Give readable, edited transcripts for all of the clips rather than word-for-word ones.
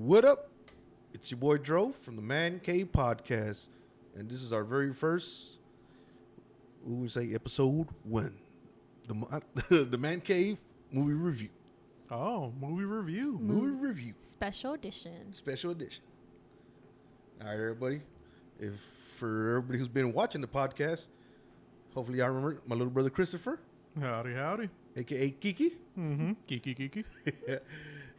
What up? It's your boy Dro from the Man Cave Podcast, and this is our very first, we would say, episode 1, the Man Cave movie review. Oh, movie review. Movie review. Special edition. Special edition. All right, everybody. For everybody who's been watching the podcast, hopefully I remember my little brother Christopher, Howdy, howdy. a.k.a. Kiki. Mm-hmm. Kiki.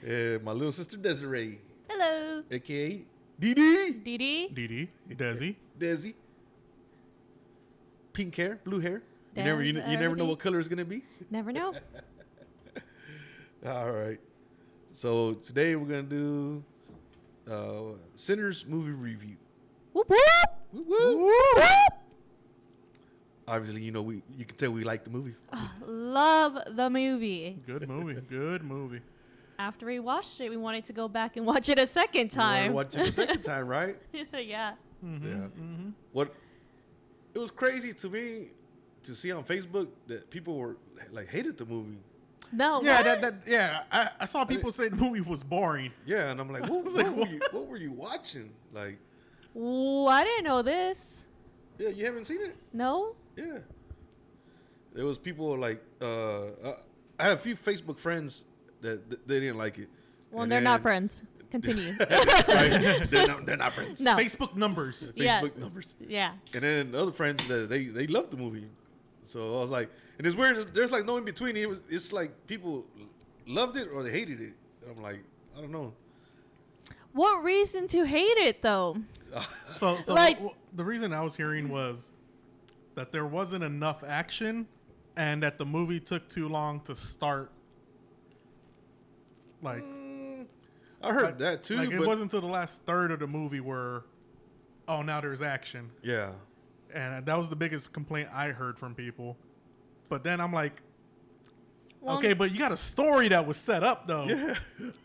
And my little sister Deseraie, Hello. a.k.a. Dee. Dee. Desi. Desi. Pink hair, blue hair. You Des- never know what color it's going to be. Never know. All right. So today we're going to do Sinners movie review. Whoop whoop. Woo woo. Whoop. Obviously, you can tell we like the movie. Love the movie. Good movie. After we watched it, we wanted to go back and watch it a second time. You wanted to watch it a second time, right? Yeah. Mm-hmm. Yeah. Mm-hmm. It was crazy to me to see on Facebook that people were like hated the movie. No. Yeah, I saw people say the movie was boring. Yeah, and I'm like, what were you watching? Like, Ooh, I didn't know this. yeah, you haven't seen it? No. Yeah. There was people like I have a few Facebook friends that they didn't like it. Well, And they're then- not friends. Continue. Right? They're not friends. No. Facebook numbers. Yeah. Facebook numbers. Yeah. And then other friends that they loved the movie. So I was like, and it's weird. There's like no in between. It's like people loved it or they hated it. And I'm like, I don't know. What reason to hate it though? So Like- the reason I was hearing was that there wasn't enough action and that the movie took too long to start. Like, I heard that too. like it but wasn't until the last third of the movie where, oh, now there's action. yeah. And that was the biggest complaint I heard from people. But then I'm like, Well, okay, but you got a story that was set up though. Yeah.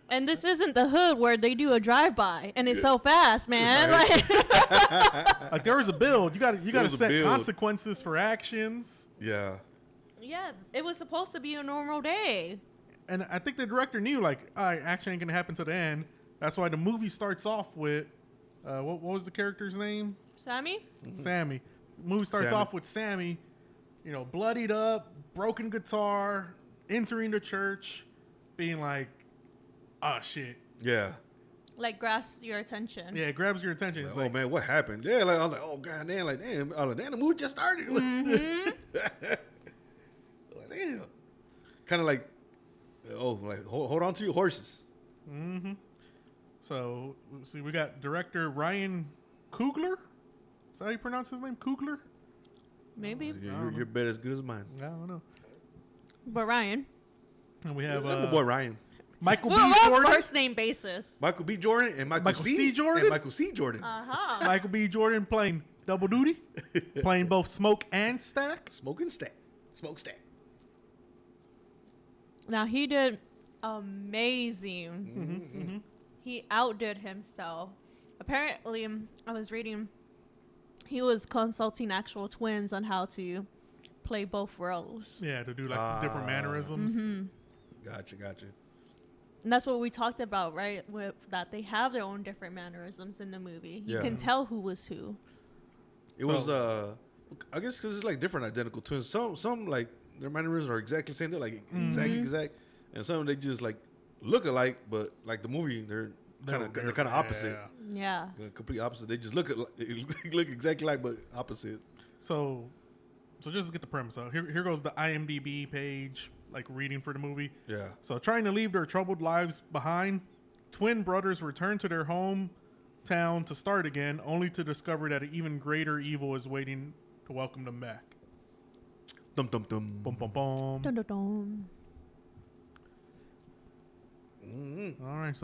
And this isn't the hood where they do a drive-by and it's so fast, man. Right. Like, Like there was a build. You got to was a set build. consequences for actions. Yeah. yeah, it was supposed to be a normal day. And I think the director knew, like, all right, action ain't gonna happen to the end. That's why the movie starts off with, what was the character's name? Sammy? Sammy. Movie starts Sammy. off with Sammy, bloodied up, broken guitar, entering the church, being like, oh shit. Yeah. Like grasps your attention. Yeah, it grabs your attention. Like, It's oh like, man, what happened? Yeah, like I was like, oh god damn, like damn, I was like, damn, the movie just started. Mm-hmm. Like, damn. Kind of like, hold on to your horses. mm-hmm. So, see, we got director Ryan Coogler. Is that how you pronounce his name? Coogler? Maybe. Your bet as good as mine. I don't know. But Ryan. And we have That's my boy Ryan, Michael B. Well, on Jordan. first name basis. Michael B. Jordan, and Michael C. Jordan? and Michael C. Jordan. Uh-huh. Michael B. Jordan playing double duty, playing both Smoke and Stack. Smoking stack, smoke stack. Now, he did amazing. Mm-hmm. He outdid himself. Apparently, I was reading, he was consulting actual twins on how to play both roles. Yeah, to do like different mannerisms. Mm-hmm. Gotcha. And that's what we talked about, right? With that they have their own different mannerisms in the movie. You Yeah. can tell who was who. It was I guess because it's like different identical twins. Some like their mannerisms are exactly the same. They're like exact, and some they just like look alike, but like the movie they're kind of opposite. Yeah. The complete opposite. They just look exactly like, but opposite. So just to get the premise out, here goes the IMDb page, like reading for the movie. Yeah. So trying to leave their troubled lives behind, twin brothers return to their hometown to start again, only to discover that an even greater evil is waiting to welcome them back. Dum dum dum. Boom, boom, boom. Dun, dun, dun. Mm-hmm. All right,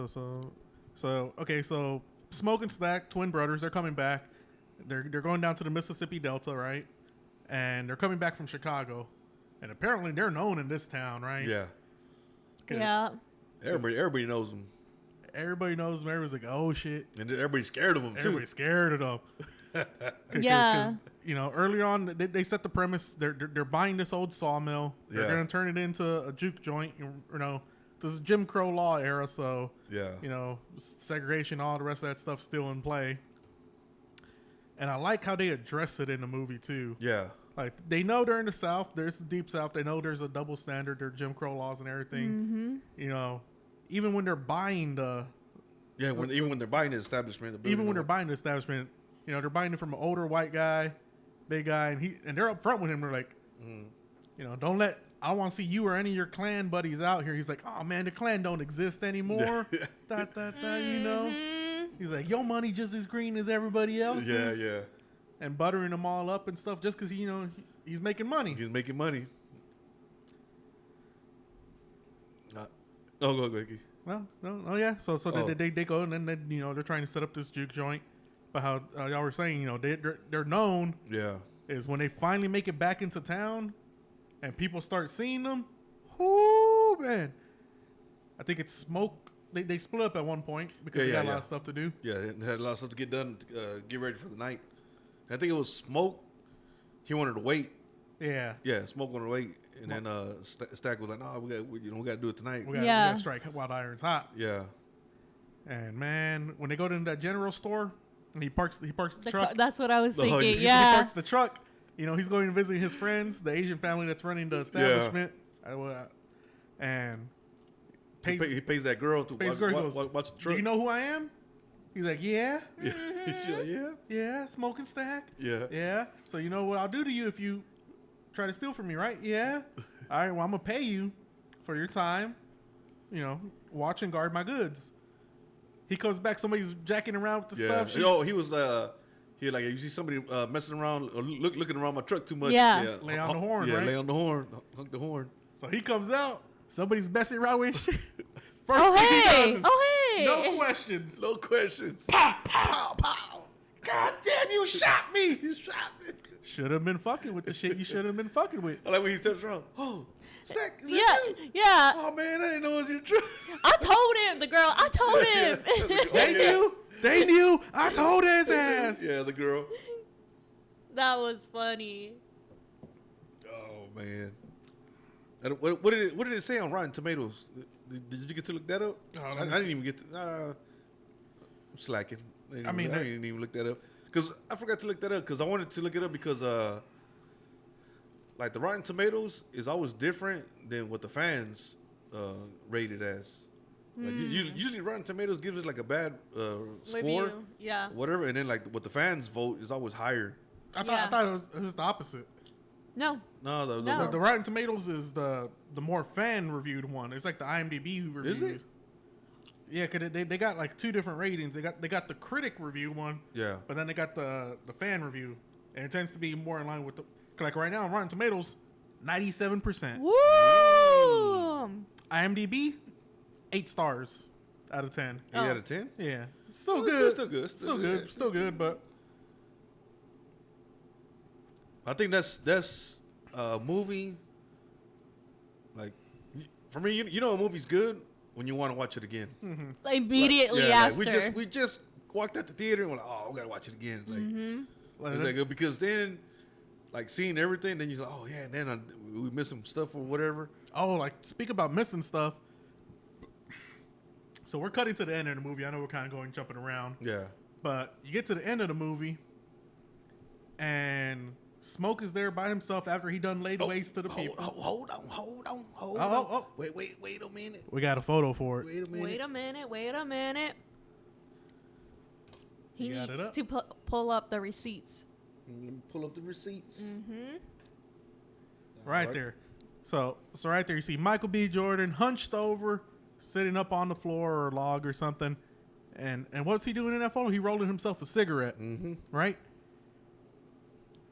so Smoke and Stack, twin brothers, they're coming back. They're going down to the Mississippi Delta, right? And they're coming back from Chicago, and apparently they're known in this town, right? Yeah. Yeah. Everybody knows them, Everybody knows them. Everybody's like, oh shit. and everybody's scared of them too. Everybody's scared of them. Yeah. Earlier on they set the premise. They're buying this old sawmill. They're Yeah. gonna turn it into a juke joint. this is Jim Crow law era, so Yeah. you know, segregation, all the rest of that stuff still in play. And I like how they address it in the movie too. Yeah. Like they know they're in the South. There's the Deep South. They know there's a double standard. There are Jim Crow laws and everything. Mm-hmm. You know, even when they're buying the, Yeah. Even when they're buying the establishment, even when they're buying the establishment, you know, they're buying it from an older white guy, big guy, and they're up front with him. They're like, you know, I don't want to see you or any of your clan buddies out here. He's like, oh man, the clan don't exist anymore. You know. He's like, your money just as green as everybody else's. Yeah. And buttering them all up and stuff just because, you know, he's making money. He's making money. Go, Kiki. Well, no, yeah. So they go and then they, you know, they're trying to set up this juke joint. But how y'all were saying, you know, they're known. Yeah. Is when they finally make it back into town, and people start seeing them. Whoo, man! I think it's Smoke. They split up at one point because they got a lot of stuff to do. Yeah, they had a lot of stuff to get done. Get ready for the night. I think it was Smoke. He wanted to wait. Yeah. Yeah, Smoke wanted to wait, and then Stack was like, "No, we got to do it tonight." We got to strike while the iron's hot. Yeah. And man, when they go to that general store, and he parks the truck. That's what I was thinking. He parks the truck. You know, he's going to visit his friends, the Asian family that's running the establishment, and he pays that girl to watch the truck. Do you know who I am? He's like, yeah. She's like, Yeah, smoking stack. Yeah. So you know what I'll do to you if you try to steal from me, right? Yeah. All right, well, I'm going to pay you for your time, you know, watch and guard my goods. He comes back, somebody's jacking around with the stuff. He was, like, you see somebody messing around or looking around my truck too much. Yeah. Lay on the horn, right? Lay on the horn. Hunk the horn. So he comes out, somebody's messing around with shit. Oh, hey. No questions. No questions. Pow, pow, pow. God damn, you shot me. You shot me. Should have been fucking with the shit you should have been fucking with. I like when he turns around. Oh, Stack, is that you? Yeah. Oh, man, I didn't know it was your truck. I told him, the girl. I told him. They knew. I told his ass. Yeah, the girl. That was funny. Oh, man. And what did it say on Rotten Tomatoes? Did you get to look that up? Oh, I didn't even get to. I'm slacking. I didn't even look that up because I forgot to look that up because I wanted to look it up because like the Rotten Tomatoes is always different than what the fans rate it as. Like usually Rotten Tomatoes gives it like a bad score, whatever, and then like what the fans vote is always higher. I thought it was the opposite. No. The Rotten Tomatoes is the more fan reviewed one. It's like the IMDb reviews. Is it? Yeah, cause they got like two different ratings. They got the critic review one. Yeah. But then they got the fan review, and it tends to be more in line with the like right now on Rotten Tomatoes, 97%. Woo! IMDb, 8 stars out of 10. 8 out of 10? Yeah. Still good. Still good, but I think that's a movie. Like for me, you know, a movie's good when you want to watch it again. Mm-hmm. Like, immediately after. Like we just walked out the theater and we're like, oh, we gotta watch it again. Like, is that good? Because then, like seeing everything, then you're like, oh yeah, and then we missed some stuff or whatever. Oh, like speak about missing stuff. So we're cutting to the end of the movie. I know we're kind of jumping around. Yeah. But you get to the end of the movie, and Smoke is there by himself after he done laid waste to the people. Hold on. Wait a minute. We got a photo for it. Wait a minute. He needs to pull up the receipts. Pull up the receipts. Mm-hmm. Right there. So right there you see Michael B. Jordan hunched over, sitting up on the floor or log or something. And what's he doing in that photo? He rolling himself a cigarette. Mm-hmm. Right?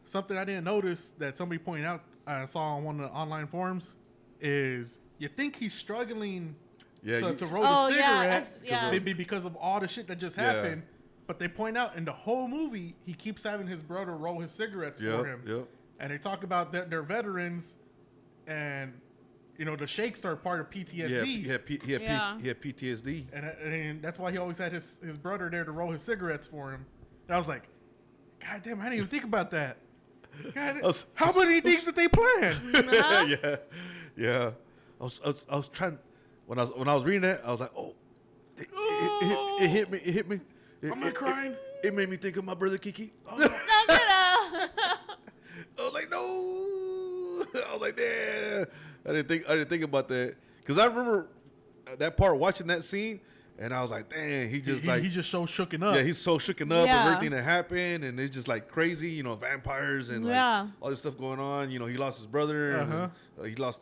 Something I didn't notice that somebody pointed out, I saw on one of the online forums, is you think he's struggling to roll a cigarette maybe because of all the shit that just happened. But they point out in the whole movie, he keeps having his brother roll his cigarettes for him. Yep. And they talk about that they're veterans, and you know the shakes are part of PTSD. He had PTSD, and that's why he always had his brother there to roll his cigarettes for him. And I was like, God damn, I didn't even think about that. God, how many things did they plan? Yeah. I was trying. when I was reading that, I was like, oh, it hit me. It hit me. I'm not crying. It made me think of my brother Kiki. No, get out. I was like, no. I was like, damn. I didn't think about that because I remember that part watching that scene, and I was like, damn, he just so shooken up. Yeah, he's so shooken up Yeah. with everything that happened, and it's just like crazy, you know, vampires and like all this stuff going on. You know, he lost his brother, and, he lost,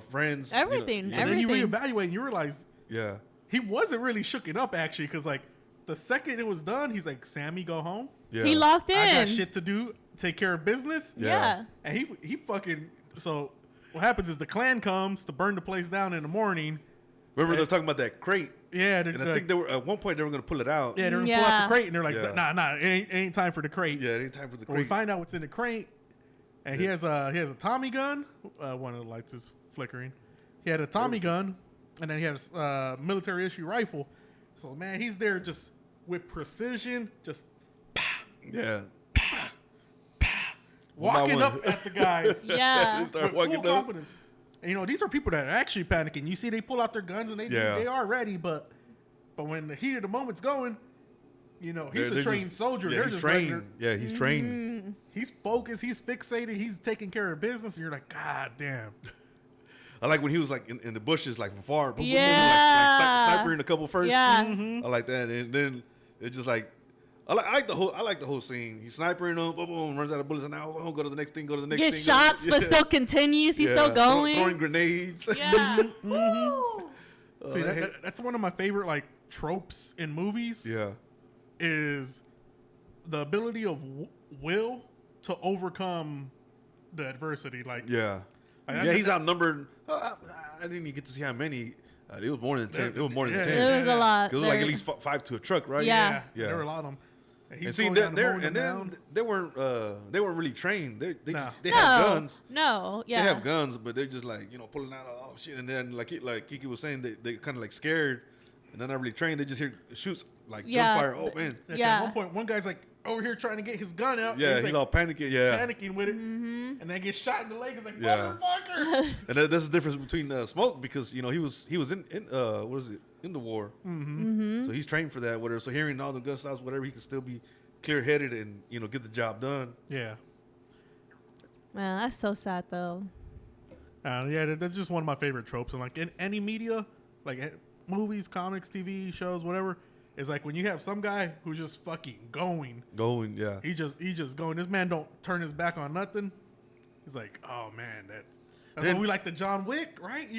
friends, Everything, And then you everything. reevaluate and you realize Yeah, he wasn't really shooken up actually, because like the second it was done, he's like, Sammy, go home. yeah. He locked in. I got shit to do. Take care of business. Yeah. And he fucking. So what happens is the clan comes to burn the place down in the morning. Remember they were talking about that crate, Yeah. and I think they were at one point they were gonna pull it out. Yeah, they're gonna pull out Yeah. the crate, and they're like, Yeah. nah, it ain't time for the crate. Yeah, it ain't time for the Well, we crate. find out what's in the crate, and he has a Tommy gun. One of the lights is flickering. He had a Tommy gun, and then he had a military issue rifle. So man, he's there just with precision, just Yeah, walking one. up at the guys. Yeah. They start with walking full up. confidence. And, these are people that are actually panicking. You see, they pull out their guns and they are ready, but when the heat of the moment's going, he's They're a trained just- soldier. Yeah, They're he's just trained. regular- Yeah, he's trained. Mm. He's focused. He's fixated. He's taking care of business. And you're like, God damn. I like when he was like in the bushes, like from far, boom, boom, boom, Yeah. like snipering a couple first. Yeah. I like that, and then it's just like I like the whole scene. He's snipering them, boom, boom, runs out of bullets, and now go to the next thing, go to the next Get thing. shots, but still continues. He's still going. throwing grenades. Yeah. Woo. See, that's one of my favorite like tropes in movies. Yeah, Is the ability of will to overcome the adversity. Like, yeah, I- yeah. He's outnumbered. I didn't even get to see how many. It was more than 10. It was more than Yeah. 10. It was a lot. It was like There- at least 5 to a truck, right? Yeah. Yeah. there were a lot of them. And And he's see, going down then mowing them down. they weren't really trained. They No. they have guns. No. Yeah. They have guns, but they're just like pulling out shit, and then like Kiki was saying, they kind of like scared, and they're not really trained. They just hear shoots like Yeah. gunfire. Oh man, Yeah. At one point, one guy's like over here trying to get his gun out. yeah, and he's like all panicking. Yeah, panicking with it, and then gets shot in the leg. It's like, Yeah. motherfucker. and that's the difference between Smoke, because he was in what is it, in the war, so he's trained for that. Whatever. So hearing all the gunshots, whatever, he can still be clear headed and get the job done. Yeah. Man, that's so sad though. Yeah, that's just one of my favorite tropes. And like in any media, like movies, comics, TV shows, whatever, is like when you have some guy who's just fucking going. Yeah. He just going. This man don't turn his back on nothing. He's like, oh man, that's Then- when we like the John Wick, right?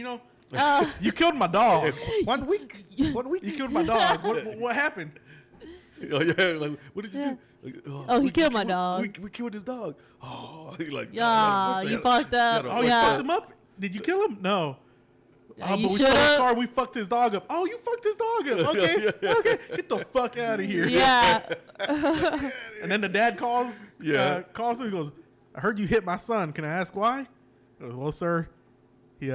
Oh, You killed my dog. 1 week. 1 week. You killed my dog. What happened? Oh yeah, like what did you Yeah. do? Like, Oh, he we killed my killed- dog. We killed his dog. Oh, he like yeah, you fucked up. Oh, you Yeah. fucked him up? Did you kill him? No. Yeah, But you we stole his should've. car. We fucked his dog up. Oh, you fucked his dog up. Okay, okay. Get the fuck out of here. Yeah. And then the dad calls. Yeah. Calls him. He goes, "I heard you hit my son. Can I ask why?" He goes, "Well, sir, he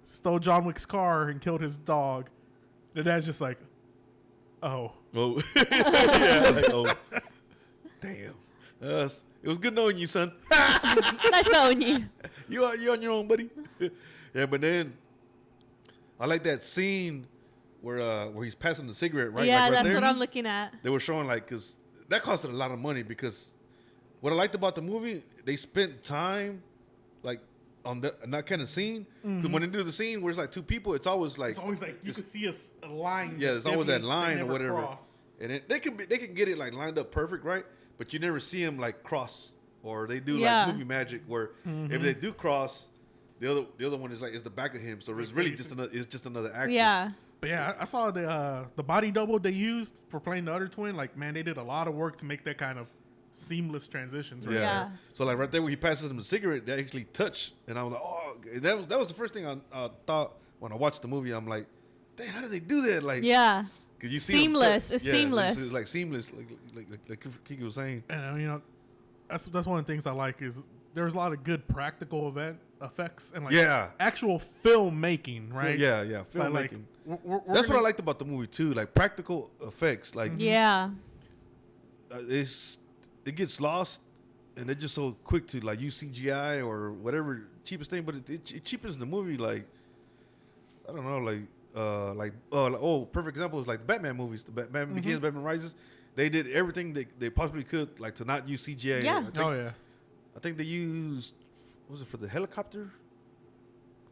stole John Wick's car and killed his dog." The dad's just like, "Oh." Oh, yeah, like, oh, damn. It was good knowing you, son. Nice knowing you. You on your own, buddy. Yeah, but then I like that scene where he's passing the cigarette, right? Yeah, like right that's there. what I'm looking at. They were showing because that costed a lot of money, because what I liked about the movie, they spent time like on that kind of scene. 'Cause when they do the scene where it's like two people, it's always like It's always like you can see a line. yeah, there's always that they line or never whatever, cross. and they can get it like lined up perfect, right? But you never see them like cross, or they do Yeah. like movie magic where if they do cross, the other one is the back of him, so it's really just another actor. Yeah. But yeah, I saw the body double they used for playing the other twin. Like, man, they did a lot of work to make that kind of seamless transitions. Right? Yeah. Yeah. So like right there when he passes him the cigarette, they actually touch, and I was like, oh, that was the first thing I thought when I watched the movie. I'm like, dang, how did they do that? Like, Yeah. cause you see them Seamless. touch- It's yeah, seamless. It's like seamless, like Kiki was saying. And that's one of the things I like is there's a lot of good practical effects and like Yeah. actual filmmaking, right? Yeah, But, like, filmmaking. we're That's what gonna- I liked about the movie too, like practical effects. Like Yeah. it gets lost, and they're just so quick to like use CGI or whatever cheapest thing, but it cheapens the movie. Like I don't know, like perfect example is like the Batman movies, the Batman Begins, Batman Rises. They did everything they possibly could, like to not use CGI. Yeah. I think they used, was it for the helicopter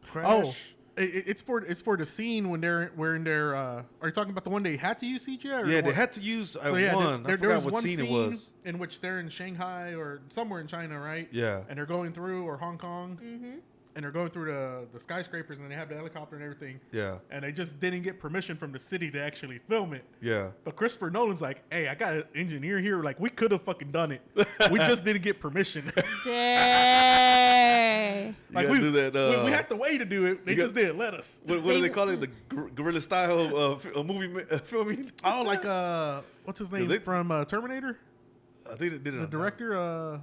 crash? Oh, it's for the scene when they're in their. Are you talking about the one they had to use CGI? Yeah, they had to use one. I there forgot was what one scene it was. in which they're in Shanghai or somewhere in China, right? Yeah. And they're going through, or Hong Kong. Mm-hmm. And they're going through the skyscrapers, and they have the helicopter and everything. Yeah. And they just didn't get permission from the city to actually film it. Yeah. But Christopher Nolan's like, hey, I got an engineer here. Like, we could have fucking done it. We just didn't get permission. Dang. Like, we do that. We had the way to do it. They just didn't let us. What do they call it? The guerrilla style of movie filming? Oh, like, what's his name from Terminator? I think they did it. The director?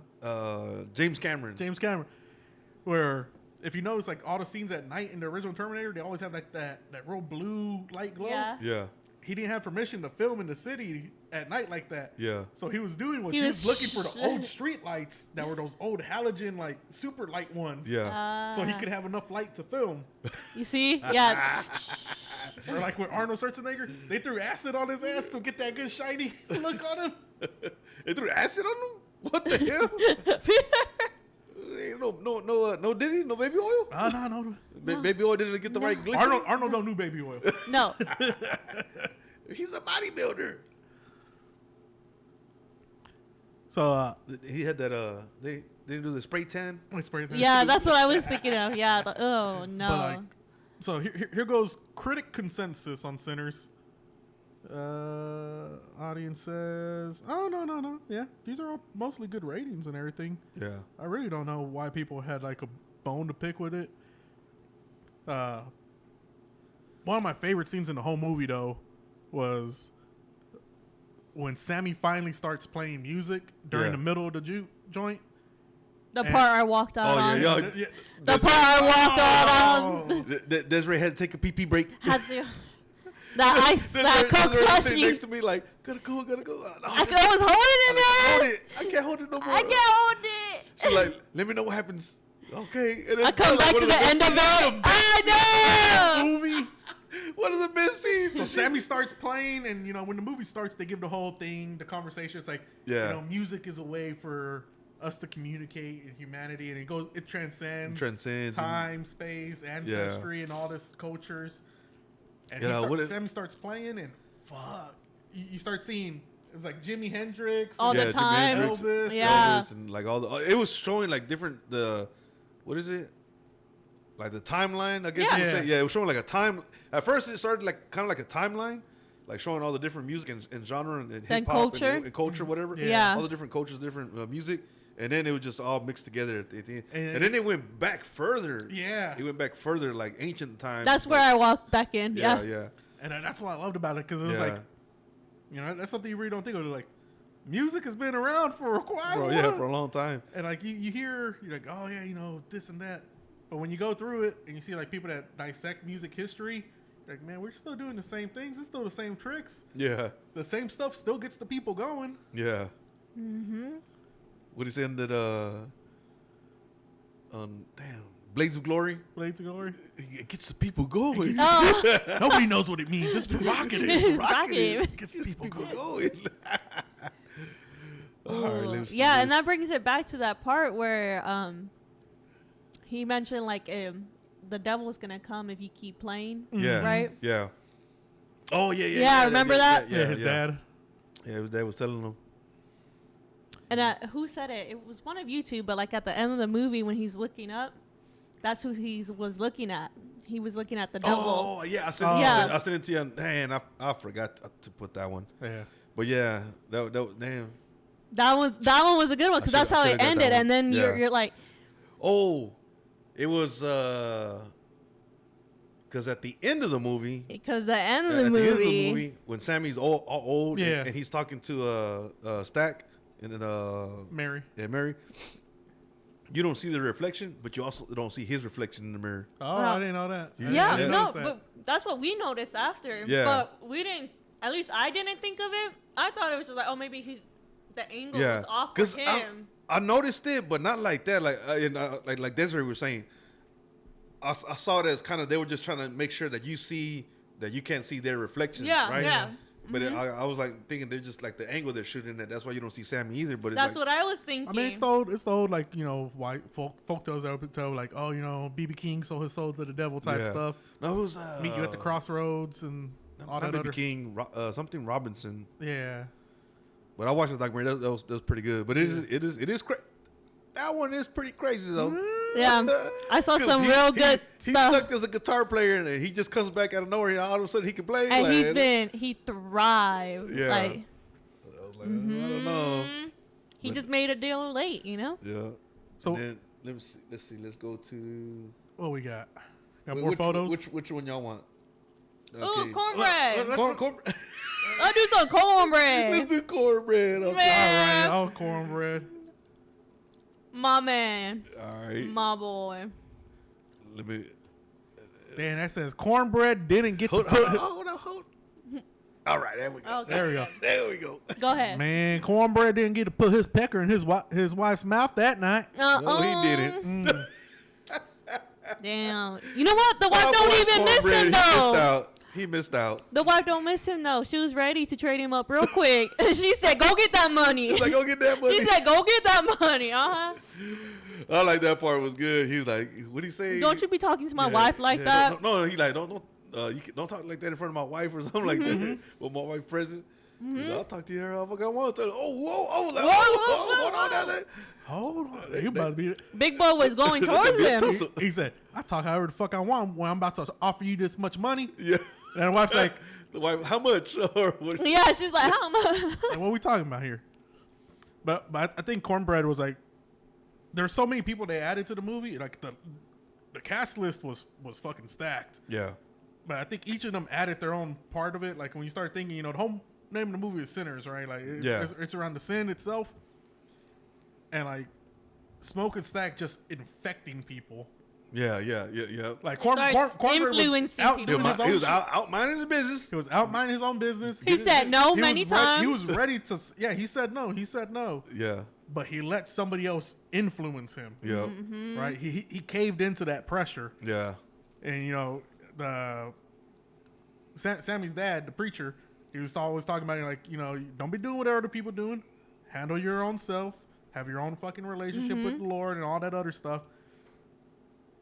James Cameron. James Cameron. Where, if you notice, like, all the scenes at night in the original Terminator, they always have, like, that real blue light glow. Yeah. He didn't have permission to film in the city at night like that. Yeah. So he was looking for the old street lights that were those old halogen, like, super light ones. Yeah. So he could have enough light to film. You see? Yeah. Or like with Arnold Schwarzenegger, they threw acid on his ass to get that good shiny look on him. They threw acid on him? What the hell? No Diddy? No baby oil? No. Baby oil didn't get the right glycerin? Arnold don't do baby oil. No. He's a bodybuilder. So he had that they didn't do the spray tan. Yeah, that's what I was thinking of. Yeah. Oh no. But like, so here goes critic consensus on Sinners. Audience says, oh no. Yeah, these are all mostly good ratings and everything. Yeah. I really don't know why people had like a bone to pick with it. One of my favorite scenes in the whole movie though was when Sammy finally starts playing music during the middle of the joint. The part I walked out on. Yeah. The part I walked out on. Deseraie had to take a pee break. Had to. That Coke sitting next to me like, gotta go. No, I was holding it, man. I can't hold it no more. I can't hold it. She's like, let me know what happens. Okay. And then I come back to the end of it. I know. Movie. One of the best scenes. So Sammy starts playing, and when the movie starts, they give the whole thing, the conversation. It's like, music is a way for us to communicate in humanity, and it transcends time, space, ancestry, and all this cultures. And Sammy starts playing, and fuck, you start seeing it was like Jimi Hendrix, all the time, Elvis, and like all the. It was showing like different what is it? Like the timeline, I guess you would say. Yeah, it was showing like a time. At first, it started like kind of like a timeline, like showing all the different music and genre and hip hop and culture, whatever. Yeah, all the different cultures, different music. And then it was just all mixed together at the end. And then it went back further. Yeah. It went back further, like ancient times. That's where I walked back in. Yeah. And that's what I loved about it, because it was like, that's something you really don't think of. Like, music has been around for a while. For a long time. And like, you hear, you're like, oh yeah, this and that. But when you go through it and you see like people that dissect music history, like, man, we're still doing the same things. It's still the same tricks. Yeah. The same stuff still gets the people going. Yeah. Mm-hmm. What he said that Blades of Glory. It gets the people going. Oh. Nobody knows what it means. It's provocative. It gets the people going. Yeah, and that brings it back to that part where he mentioned like the devil's gonna come if you keep playing. Yeah. Right? Yeah. Oh yeah. Yeah, remember that? Yeah, his dad. Yeah, his dad was telling him. And who said it? It was one of you two, but like at the end of the movie when he's looking up, that's who he was looking at. He was looking at the devil. Oh, yeah. I sent it to you. Man, I forgot to put that one. Yeah. But yeah, that damn. That one was a good one because that's how it ended. And then you're like. Oh, it was because at the end of the movie. Because the end of the movie, when Sammy's all old and he's talking to Stack. And then Mary. Yeah, Mary. You don't see the reflection, but you also don't see his reflection in the mirror. Oh, I didn't know that. But that's what we noticed after. Yeah. But we didn't. At least I didn't think of it. I thought it was just like, oh, maybe the angle was off for him. I noticed it, but not like that. Like Deseraie was saying, I saw it as kind of they were just trying to make sure that you see that you can't see their reflections, Yeah, right? yeah. But I was like thinking they're just like the angle they're shooting at. That's why you don't see Sammy either. But it's That's like, what I was thinking. I mean, it's the old like white folk tales that would tell like, oh, BB King sold his soul to the devil type stuff. No, it was Meet you at the crossroads and all not that BB other. King, something Robinson. Yeah. But I watched this documentary. That was pretty good. But it is crazy. That one is pretty crazy though. Yeah, I saw some real good He stuff. sucked as a guitar player, and he just comes back out of nowhere. And all of a sudden, he can play. And he thrived. Yeah. Like, I was like, I don't know. He But- just made a deal late, Yeah. So and then let's see. Let's go to. what we got? Got more photos. Which one y'all want? ooh, cornbread. Cornbread. I'll do some cornbread. Let's do cornbread. Okay. Man. All right, cornbread. My man. All right. My boy. Let me. Damn, that says cornbread didn't get Hold to put. on. All right, there we go. Okay. There we go. There we go. Go ahead. Man, cornbread didn't get to put his pecker in his wife's mouth that night. No, he didn't. Mm. Damn. You know what? The wife My don't boy even miss Cornbread, him, He missed though. out. He missed out. The wife don't miss him, though. She was ready to trade him up real quick. She said, go get that money. She was like, go get that money. She said, go get that money. Uh-huh. I like that part. Was good. He was like, what did he say? Don't you be talking to my Yeah, wife like yeah, that. No, he like, don't don't talk like that in front of my wife or something like Mm-hmm. that. With my wife present. He's like, I'll talk to you here. I want to. Oh, like, Whoa, hold on. whoa. That's it. Hold on. You about to be. Big boy was going towards be a him. tussle. He said, I talk however the fuck I want when I'm about to offer you this much money. Yeah. And the wife's like, The wife, how much? Or what? Yeah, she's like, how much? like, what are we talking about here? But I think cornbread was like, there's so many people they added to the movie. Like the cast list was fucking stacked. Yeah. But I think each of them added their own part of it. Like when you start thinking, the whole name of the movie is Sinners, right? Like it's around the sin itself. And like Smoke and Stack just infecting people. Yeah. Like Starts cornbread was influencing out people. doing his own He was shit. out minding his business. He was out minding his own business. He said no many times. He was ready to. Yeah, he said no. He said no. Yeah. But he let somebody else influence him. Yeah. Mm-hmm. Right. He caved into that pressure. Yeah. And the Sammy's dad, the preacher, he was always talking about it like, don't be doing what other people doing. Handle your own self. Have your own fucking relationship with the Lord and all that other stuff.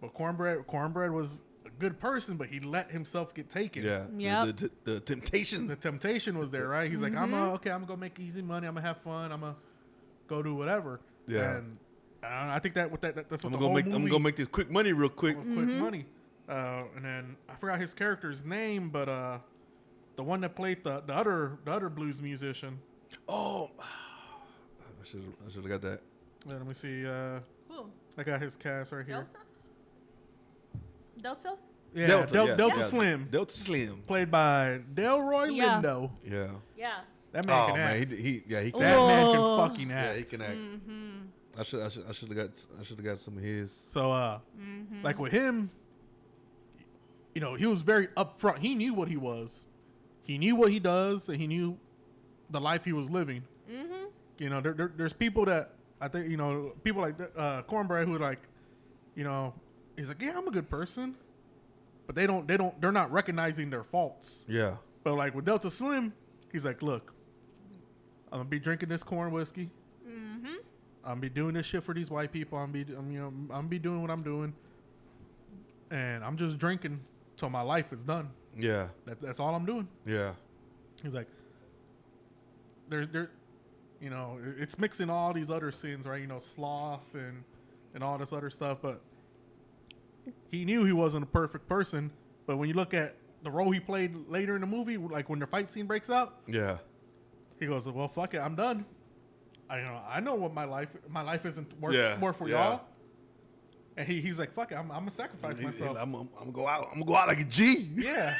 But Cornbread was a good person, but he let himself get taken. Yeah. Yep. The temptation. The temptation was there, right? He's like, I'm gonna go make easy money. I'm gonna have fun. I'm gonna go do whatever. Yeah. And I think that's what I'm the gonna whole movie. I'm gonna make this quick money real quick. quick money. And then I forgot his character's name, but the one that played the other blues musician. Oh, I should have got that. Let me see. Who? I got his cast right here. Delta? Yeah, Delta, Delta yeah. Slim, Delta Slim. played by Delroy Yeah. Lindo. Yeah. Yeah. That man Oh can man, act. he can. That man can Whoa. fucking Yeah, act. he can act. I should have got some of his. So like with him, he was very upfront. He knew what he was. He knew what he does, and he knew the life he was living. There's people that I think people like Cornbread who are like, he's like, yeah, I'm a good person, but they're not recognizing their faults. Yeah. But like with Delta Slim, he's like, look, I'm gonna be drinking this corn whiskey. I'm gonna be doing this shit for these white people. I'm gonna be doing what I'm doing, and I'm just drinking till my life is done. Yeah. That's all I'm doing. Yeah. He's like, it's mixing all these other sins, right? Sloth and all this other stuff. But he knew he wasn't a perfect person. But when you look at the role he played later in the movie, like when the fight scene breaks out, Yeah. he goes, "Well, fuck it, I'm done. I know what my life isn't worth Yeah, more for yeah. y'all." And he's like, "Fuck it, I'm gonna sacrifice myself." I'm gonna go out. I'm gonna go out like a G. Yeah.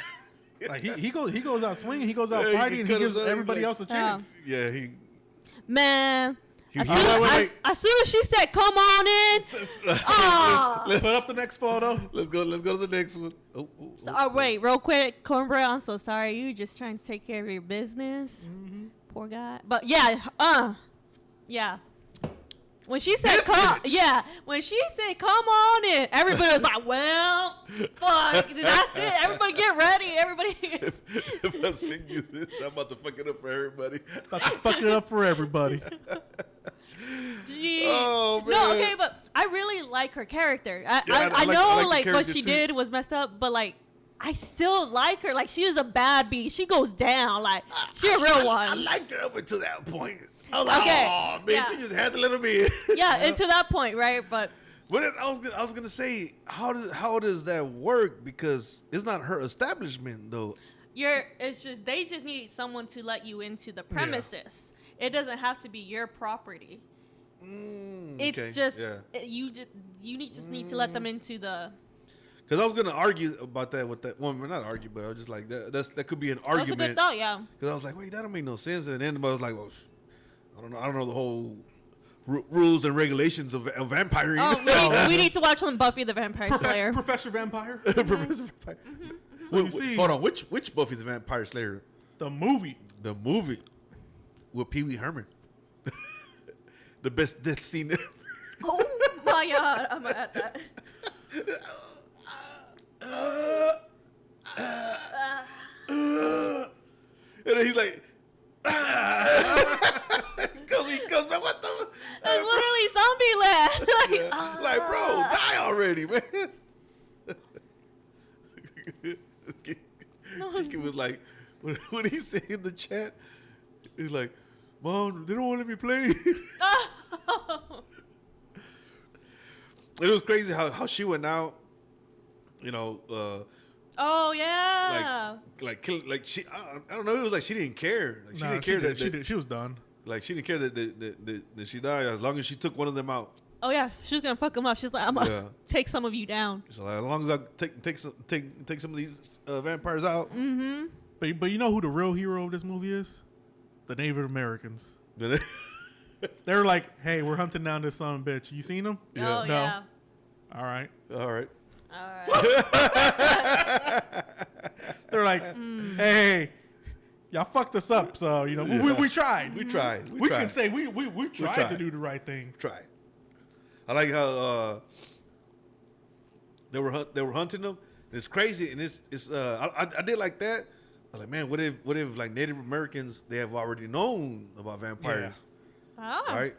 Like he goes out swinging, he goes out Yeah, he fighting, and he cut gives himself, everybody like- else a Yeah. chance. Yeah. He. Man. As Wait, soon, wait. as soon as she said, come on in. Oh. Put up the next photo. Let's go to the next one. Oh, wait, real quick. Cornbread, I'm so sorry. You just trying to take care of your business. Poor guy. But yeah, yeah. when she said This come, bitch. when she said come on in, everybody was like, well, fuck, that's it. Everybody get ready. Everybody. If I send you this, I'm about to fuck it up for everybody. About to fuck it up for everybody. Gee. Oh, man. No, okay, but I really like her character. I I know like the what character she too. did was messed up, but like I still like her. Like she is a bad bee. She goes down. Like she a real one. I liked her up until that point. I was like, Okay, oh, man, yeah. you just had to let her be. Yeah, and to that point, right? But But I was gonna say, how does that work? Because it's not her establishment though. it's just they just need someone to let you into the premises. It doesn't have to be your property. It's Okay, just yeah. you just need to let them into the. Because I was gonna argue about that with that. Well, not argue, but I was just like that could be an That's a argument. good thought, yeah. Because I was like, wait, that don't make no sense. And then I was like, well, I don't know the whole rules and regulations of vampiring. Oh, we need to watch on Buffy the Vampire Slayer. Professor Vampire. Professor Vampire. So you see, Hold on, which Buffy the Vampire Slayer? the movie. The movie with Pee Wee Herman. The best death scene ever. Oh my god, I'm at that. And then he's like, because he goes, man, what the? It's literally zombie land. Yeah. Like, bro, die already, man. Kiki was like, what he say in the chat? He's like, Mom, they don't want to let me play. It was crazy how she went out, you know, Oh yeah. like she, I don't know. It was like she didn't care. Like she didn't care that she was done. like she didn't care that she died as long as she took one of them out. Oh yeah, she was gonna fuck him up. She's like, I'm gonna Yeah. take some of you down. So like, as long as I take some of these vampires out. Mm-hmm. But you know who the real hero of this movie is? The Native Americans. They're like, hey, we're hunting down this son of a bitch. You seen him? Yeah. Oh No. yeah. All right. All right. All right. They're like, hey, y'all fucked us up. So, you know, we tried. We tried. We tried. can say we tried to tried. do the right thing. Try. I like how they were hunting them. It's crazy, and it's I did like that. I was like, man, what if like Native Americans, they have already known about vampires, Oh. right?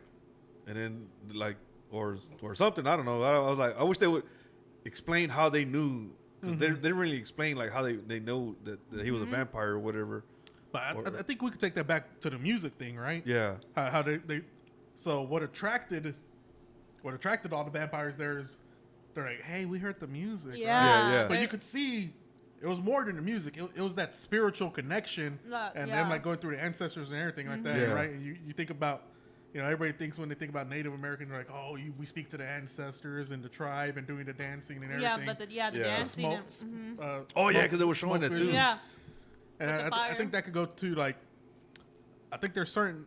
And then like or something. I don't know. I was like, I wish they would explain how they knew, because they didn't really explain like how they know that he was a vampire or whatever. But I think we could take that back to the music thing, right? Yeah. How they so what attracted all the vampires there is they're like, hey, we heard the music. right? Yeah. Yeah. But you could see it was more than the music. It was that spiritual connection and them like going through the ancestors and everything like that, Yeah. right? And you think about, you know, everybody thinks when they think about Native Americans, they're like, oh, we speak to the ancestors and the tribe and doing the dancing and everything. Yeah, but the Yeah. dancing. Smoke, Oh yeah, because they were showing that too. Yeah. And With the I fire. think that could go to like, I think there's certain,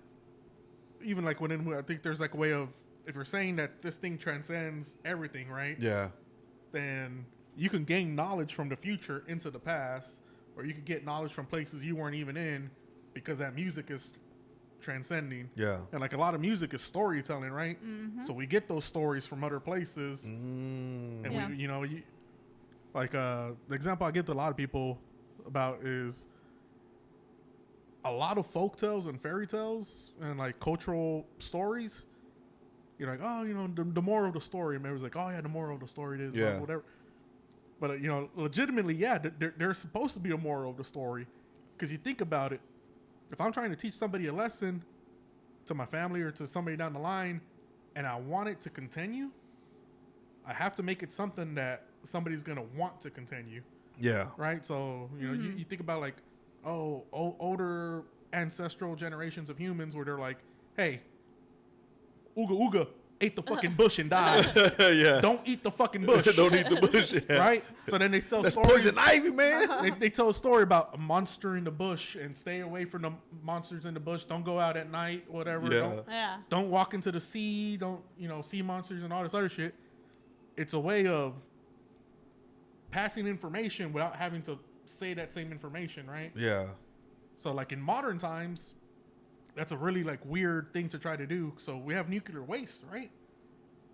even like I think there's like a way of, if you're saying that this thing transcends everything, right? Yeah. Then you can gain knowledge from the future into the past, or you could get knowledge from places you weren't even in, because that music is transcending. Yeah. And like a lot of music is storytelling, right? So we get those stories from other places, and Yeah. we, you know, like the example I give to a lot of people about is a lot of folk tales and fairy tales and like cultural stories. You're like, oh, you know, the moral of the story. And everyone's like, oh yeah, the moral of the story is Yeah. whatever. But you know, legitimately, yeah, there's supposed to be a moral of the story, because you think about it. If I'm trying to teach somebody a lesson, to my family or to somebody down the line, and I want it to continue, I have to make it something that somebody's gonna want to continue, Yeah. right? So you know, you think about like, older ancestral generations of humans where they're like, hey, Ooga Ooga ate the fucking bush and died. Yeah. Don't eat the fucking bush. Don't eat the bush. Yeah. Right? So then they tell That's stories. poison ivy, man. They tell a story about a monster in the bush and stay away from the monsters in the bush. Don't go out at night, whatever. Yeah. Yeah. Don't walk into the sea. Don't, sea monsters and all this other shit. It's a way of passing information without having to say that same information, right? Yeah. So like in modern times, that's a really like weird thing to try to do. So we have nuclear waste, right?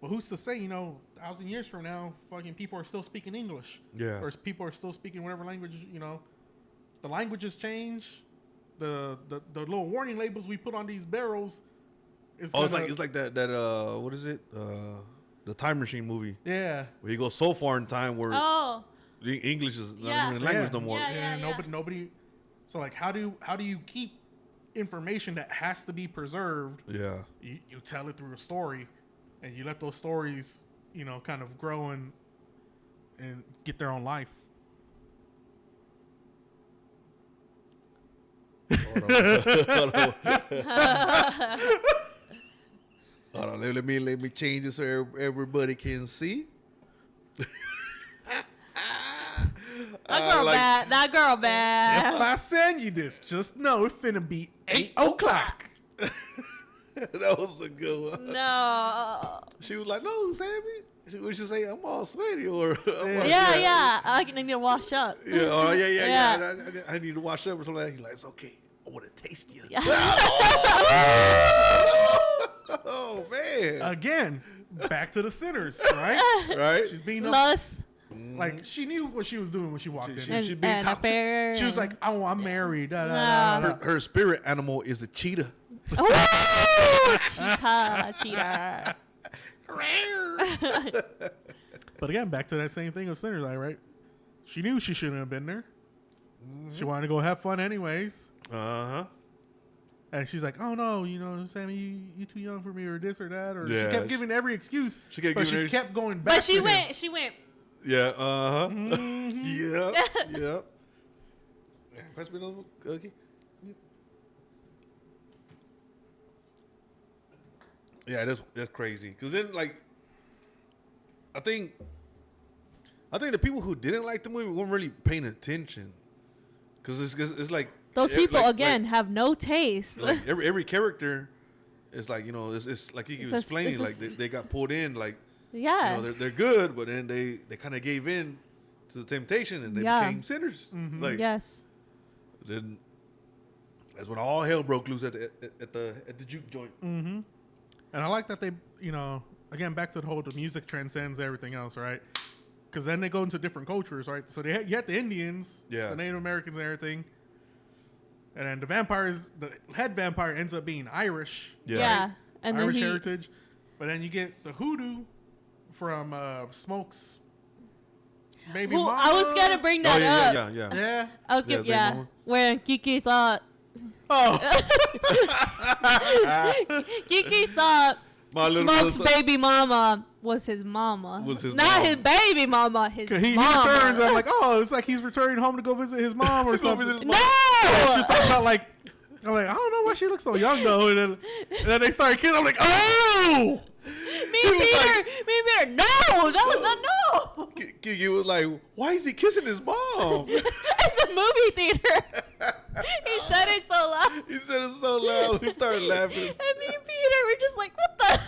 But who's to say, 1,000 years from now, fucking people are still speaking English. Yeah. Or people are still speaking whatever language, the languages change. The little warning labels we put on these barrels is it's like that what is it? The Time Machine movie. Yeah. Where you go so far in time where the English is not even a language no more. Yeah. Nobody. So like, how do you keep information that has to be preserved? Yeah. You tell it through a story, and you let those stories, kind of grow and get their own life. Hold on, let me change this so everybody can see. That girl bad. If I send you this, just know it's finna be 8 o'clock. That was a good one. No. She was like, "No, Sammy." What she say? I'm all sweaty, or Yeah. I need to wash up. Yeah. Oh, yeah. I need to wash up or something. He's like, "It's okay. I want to taste you." Yeah. Oh man! Again, back to the sinners, right? Right? She's being Lust. like she knew what she was doing when she walked in. She's being toxic. She was like, "Oh, I'm married." Her spirit animal is a cheetah. Oh, cheetah. But again, back to that same thing of sinners, right? She knew she shouldn't have been there. She wanted to go have fun anyways. And she's like, "Oh no, Sammy, you too young for me, or this or that," or she kept giving every excuse. She kept going back. But she went. Yeah. Yep. Pass me another cookie. Yeah, that's crazy. Cause then, like, I think the people who didn't like the movie weren't really paying attention. Cause it's like those people have no taste. Like every character is like, it's like Kiki was explaining, like they got pulled in, like they're good, but then they kind of gave in to the temptation and they became sinners. Mm-hmm. Like then that's when all hell broke loose at the juke joint. Mm-hmm. And I like that they, again, back to the music transcends everything else, right? Because then they go into different cultures, right? So you had the Indians, the Native Americans and everything. And then the head vampire ends up being Irish. Yeah. And Irish heritage. But then you get the hoodoo from Smoke's baby mama. I was going to bring that up. Yeah. I was when Kiki thought. Oh. Kiki thought Smoke's baby mama was his mama. Not his baby mama, his mama. He returns, I'm like, oh, it's like he's returning home to go visit his mom or something. No! She talks about like, I'm like, I don't know why she looks so young though. And then they started kissing. I'm like, oh! Me and Peter, no! That was a no! Kiki was like, why is he kissing his mom? In the movie theater. He said it so loud. We started laughing. And me and Peter were just like, what the?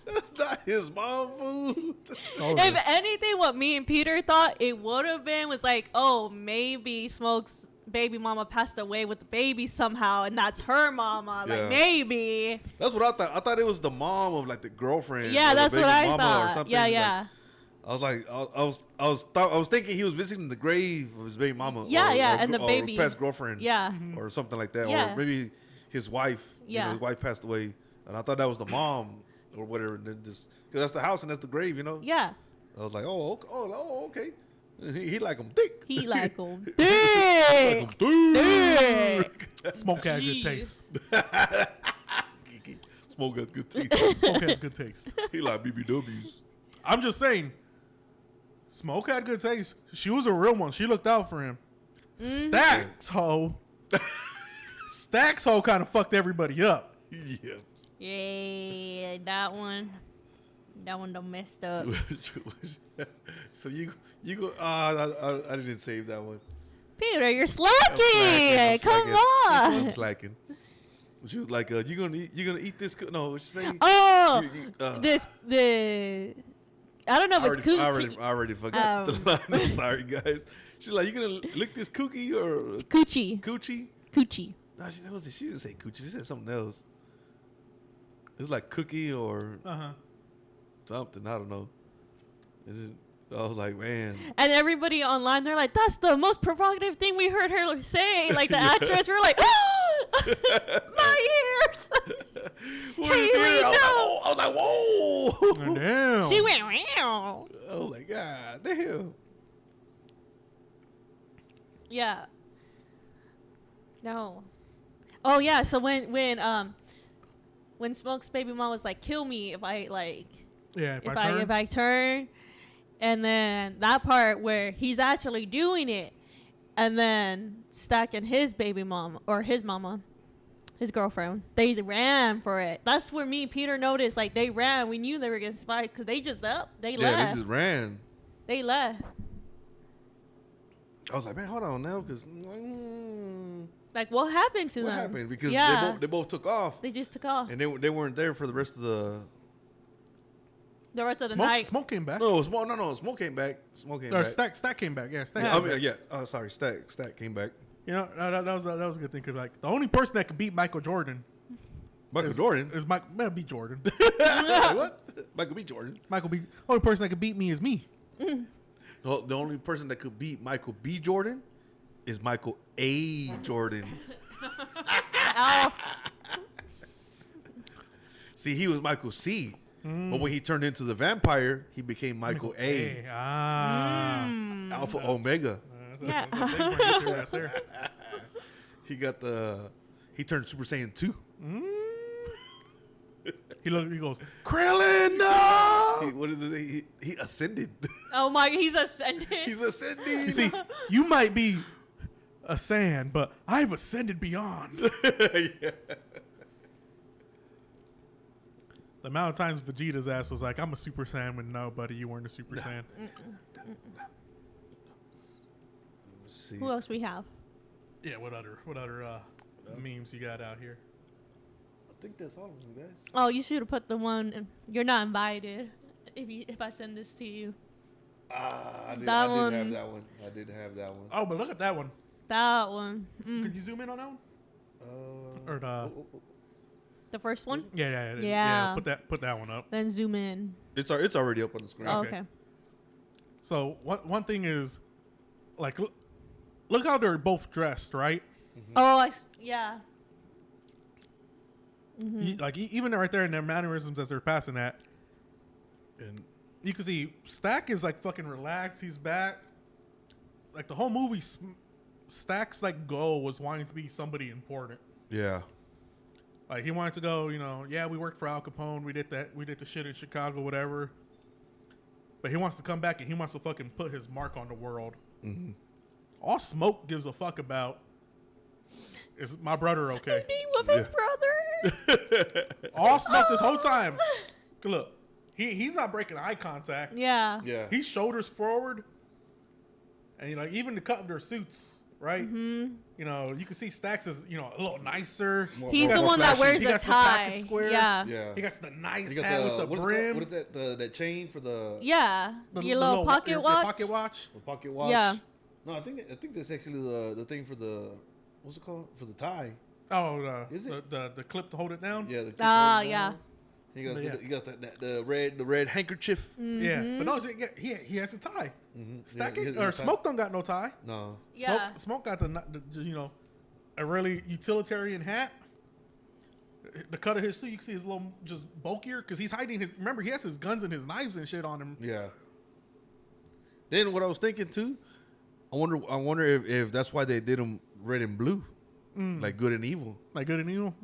That's not his mom food. If anything, what me and Peter thought it would have been was like, oh, maybe Smoke's baby mama passed away with the baby somehow, and that's her mama. Like, maybe. That's what I thought. I thought it was the mom of like the girlfriend. Yeah, that's what I thought. Or something. Yeah. I was like, I was thinking he was visiting the grave of his baby mama. And the baby, past girlfriend. Yeah. Or something like that. Yeah. Or maybe his wife. Yeah. His wife passed away, and I thought that was the mom or whatever. And then just because that's the house and that's the grave, Yeah. I was like, okay. He like him thick. He like him thick. Smoke has good taste. Smoke has good taste. Smoke has good taste. He like BBWs. I'm just saying, Smoke had good taste. She was a real one. She looked out for him. Mm-hmm. Stacks hoe kind of fucked everybody up. Yeah. Yeah, that one done messed up. So you go. I didn't save that one. Peter, you're slacking. Come on. I'm slacking. She was like, "You gonna eat this? No, what she say? Oh, I don't know if it's coochie. I already forgot the line. I'm sorry, guys. She's like, "You gonna lick this cookie or coochie? Coochie. Coochie. No, she didn't say coochie. She said something else. It was like cookie or something. I don't know. I was like, man. And everybody online, they're like, that's the most provocative thing we heard her say. Like the actress, we're like, my ears. Haley, no. I was like, whoa. Damn. She went, wow. I was like, God damn. Yeah. No. Oh yeah. So when Smoke's baby mom was like, kill me if I like. Yeah. If I turn. And then that part where he's actually doing it, and then Stack and his baby mom or his mama, his girlfriend, they ran for it. That's where me and Peter noticed, like they ran. We knew they were getting spied because they just left. They left. Yeah, they just ran. They left. I was like, man, hold on now, because Like what happened to them? what happened? Because yeah. they both took off, They just took off. and they weren't there for the rest of the. The rest of the Smoke, night. Smoke came back. No, Smoke came back. Smoke came Or back. Stack came back. Yeah, Stack. Yeah. Came I mean, back. yeah. Oh, sorry, Stack came back. You know, that was a good thing because like the only person that could beat Michael Jordan Michael Jordan. is Michael beat Jordan. Like, what? Michael B. Jordan. Only person that could beat me is me. No, the only person that could beat Michael B. Jordan is Michael A. Jordan. Ow. See, he was Michael C. But when he turned into the vampire, he became Michael A. Hey, Alpha Omega. Yeah. Right there. He turned Super Saiyan 2. He goes, Krillin, no! What is it? He ascended. Oh my, he's ascended. He's ascending. You see, you might be a Saiyan, but I've ascended beyond. Yeah. The amount of times Vegeta's ass was like, I'm a Super Saiyan, when no, buddy, you weren't a Super Saiyan. Let's see. Who else we have? Yeah, what other memes you got out here? I think that's all of them, guys. Oh, you should have put the one. You're not invited. If I send this to you. I did That have one. that one. I did have that one. Oh, but look at that one. That one. Could you zoom in on that one? Or the The first one. Yeah. Put that one up. Then zoom in. It's already up on the screen. Oh, Okay. okay. So one thing is, like, look how they're both dressed, right? Oh, yeah. Like even right there in their mannerisms as they're passing that, And you can see Stack is like fucking relaxed. He's back. Like the whole movie, Stack's like goal was wanting to be somebody important. yeah. Like he wanted to go, yeah, we worked for Al Capone. We did the shit in Chicago, whatever. But he wants to come back and he wants to fucking put his mark on the world. Mm-hmm. All Smoke gives a fuck about is my brother okay? Being with his brother. All Smoke this whole time. Look, he's not breaking eye contact. Yeah. Yeah. He's shoulders forward, and like even the cut of their suits, right? You can see Stacks is a little nicer. He's the more one that flashy. wears He the got the pocket tie. square. Yeah. Yeah. He got the nice You got hat with the what is it brim. called? What is that? That chain for the Yeah. The Your little pocket your watch. pocket watch. pocket watch. Yeah. No, I think that's actually the thing for the what's it called for the tie. Oh, Is it? the clip to hold it down? Yeah. The Yeah. He got Yeah. he got the red handkerchief. Yeah. But no, he has a tie. Stack Yeah, it, he or has a tie. Smoke don't got no tie. No. Yeah. Smoke got the a really utilitarian hat. The cut of his suit, you can see his little just bulkier because he's hiding his. Remember, he has his guns and his knives and shit on him. Yeah. Then what I was thinking too, I wonder if that's why they did them red and blue, like good and evil. Like good and evil.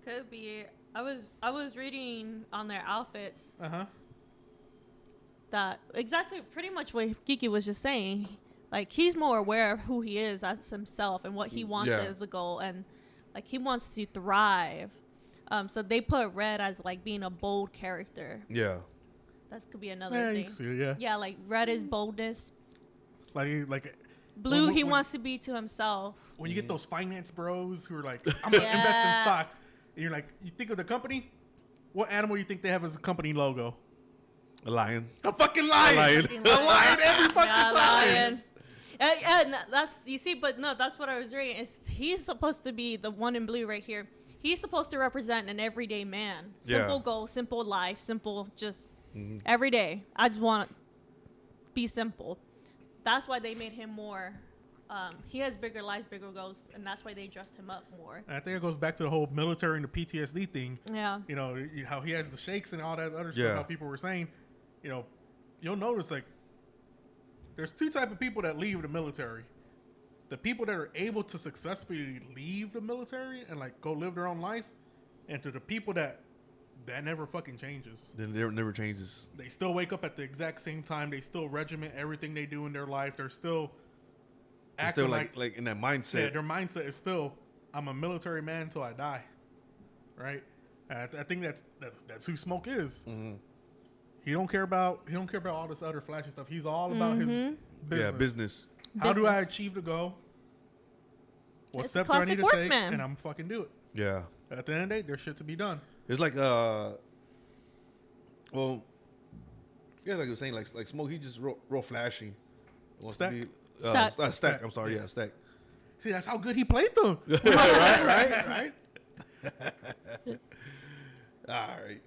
Could be. I was reading on their outfits that exactly pretty much what Kiki was just saying. Like he's more aware of who he is as himself and what he wants Yeah. as a goal, and like he wants to thrive. So they put Red as like being a bold character. Yeah. That could be another Yeah, you thing. can see it, yeah. Yeah, like Red is boldness. Like Blue, he when- wants to be to himself. when you get those finance bros who are like, I'm gonna invest in stocks, and you're like, you think of the company, what animal you think they have as a company logo? A lion. A fucking lion. A lion. A lion every fucking Yeah, time. lion. And that's you see, but no, that's what I was reading. Is he's supposed to be the one in blue right here? He's supposed to represent an everyday man. Simple goal, simple life, simple just every day. I just want to be simple. That's why they made him more. He has bigger lives, bigger goals, and that's why they dressed him up more. I think it goes back to the whole military and the PTSD thing. Yeah. You know, how he has the shakes and all that other stuff, how people were saying, you know, you'll notice, like, there's two type of people that leave the military. The people that are able to successfully leave the military and, like, go live their own life, and to the people that never fucking changes. Then it never changes. They still wake up at the exact same time. They still regiment everything they do in their life. They're still acting like in that mindset. Yeah, their mindset is still, I'm a military man until I die, right? I think that's who Smoke is. Mm-hmm. He don't care about all this other flashy stuff. He's all about his business. Yeah, business. How do I achieve the goal? What steps do I need to take? And I'm fucking do it. Yeah. At the end of the day, there's shit to be done. It's like well, yeah, like I was saying, like Smoke, he just real flashy. Stack. Stack. I'm sorry, yeah, Stack. See, that's how good he played them. right. All right.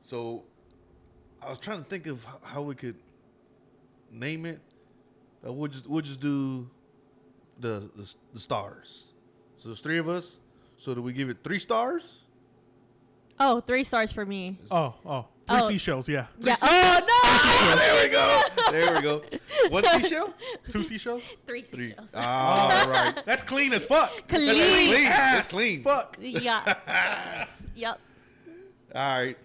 So I was trying to think of how we could name it. We'll just do the stars. So there's 3 of us. So do we give it 3 stars? Oh, 3 stars for me. Three seashells, yeah. Yeah. Oh, no! There we go. 1 seashell? 2 seashells? 3 seashells. All right. That's clean as fuck. Clean. That's clean. Fuck. Yeah. Yep. All right.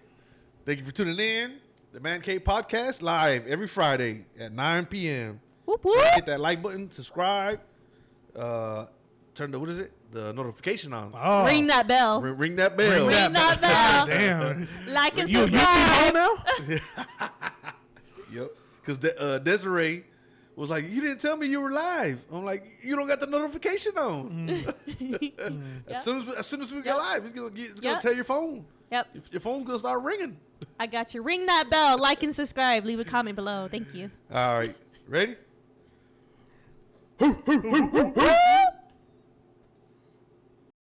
Thank you for tuning in. The Man Cave Podcast live every Friday at 9 p.m. Whoop, whoop. Hit that like button, subscribe, turn the notification on. Oh. Ring that bell. Ring that bell. Ring that bell. Damn. Like and You subscribe. now? Yep. Because Deseraie was like, you didn't tell me you were live. I'm like, you don't got the notification on. As soon as we get live, it's gonna tell your phone. Yep. Your phone's gonna start ringing. I got you. Ring that bell. Like and subscribe. Leave a comment below. Thank you. All right. Ready?